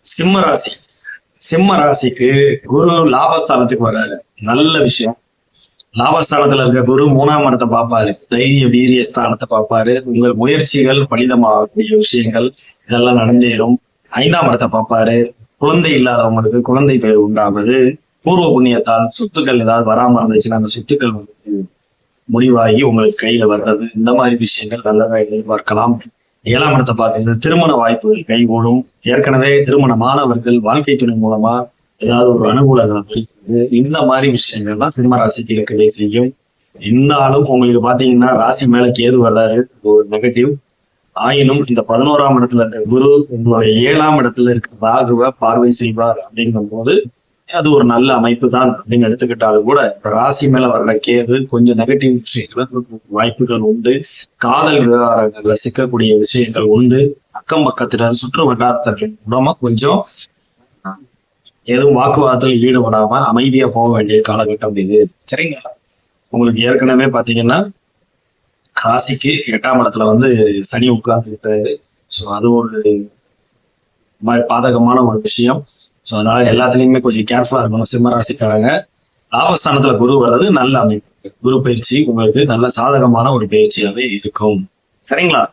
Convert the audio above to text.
சிம்ம ராசி. சிம்ம ராசிக்கு குரு லாபஸ்தானத்துக்கு வர்றாரு. நல்ல விஷயம். லாபஸ்தானத்துல இருக்க குரு 3ஆம் இடத்தை பார்ப்பாரு. தைரிய வீரிய ஸ்தானத்தை பார்ப்பாரு. உங்கள் முயற்சிகள் பலிதமாகக்கூடிய விஷயங்கள் இதெல்லாம் நடந்தேறும். 5ஆம் இடத்தை பார்ப்பாரு. குழந்தை இல்லாதவங்களுக்கு குழந்தை பேர் உண்டாவது, பூர்வ புண்ணியத்தால் சொத்துக்கள் ஏதாவது வராம இருந்துச்சுன்னா அந்த சொத்துக்கள் முடிவாகி உங்களுக்கு கையில வர்றது, இந்த மாதிரி விஷயங்கள் நல்லதா எதிர்பார்க்கலாம். 7ஆம் இடத்தை பார்த்து திருமண வாய்ப்புகள் கைகூடும். ஏற்கனவே திருமணமானவர்கள் வாழ்க்கை துணை மூலமா ஏதாவது ஒரு அனுகூலங்கள் இருக்குது. இந்த மாதிரி விஷயங்கள்லாம் சிம்ம ராசிக்கு இருக்கவே செய்யும். இருந்தாலும் உங்களுக்கு பாத்தீங்கன்னா ராசி மேல கேது வர்றாரு, ஒரு நெகட்டிவ். ஆயினும் இந்த 11ஆம் இடத்துல இருக்க குரு உங்களுடைய 7ஆம் இடத்துல இருக்க ராகுவை பார்வை செய்வார் அப்படிங்கும் போது அது ஒரு நல்ல அமைப்பு தான் அப்படின்னு எடுத்துக்கிட்டாலும் கூட ராசி மேல வர்ற கேது கொஞ்சம் நெகட்டிவ் விஷயங்கள் வாய்ப்புகள் உண்டு. காதல் விவகாரங்கள்ல சிக்கக்கூடிய விஷயங்கள் உண்டு. அக்கம் பக்கத்தினர் சுற்று வட்டாரத்திற்கு மூலமா கொஞ்சம் எதுவும் வாக்குவாதத்தில் ஈடுபடாம அமைதியா போக வேண்டிய காலகட்டம் இது. சரிங்களா? உங்களுக்கு ஏற்கனவே பாத்தீங்கன்னா ராசிக்கு 8ஆம் இடத்துல சனி உட்கார்ந்துட்டாரு. ஸோ அது ஒரு மாதிரி பாதகமான ஒரு விஷயம். ஸோ அதனால எல்லாத்துலயுமே கொஞ்சம் கேர்ஃபுல்லா இருக்கணும் சிம்ம ராசிக்காரங்க. லாபஸ்தானத்துல குரு வர்றது நல்ல அமைப்பு. குரு பயிற்சி உங்களுக்கு நல்ல சாதகமான ஒரு பயிற்சியாவே இருக்கும். சரிங்களா?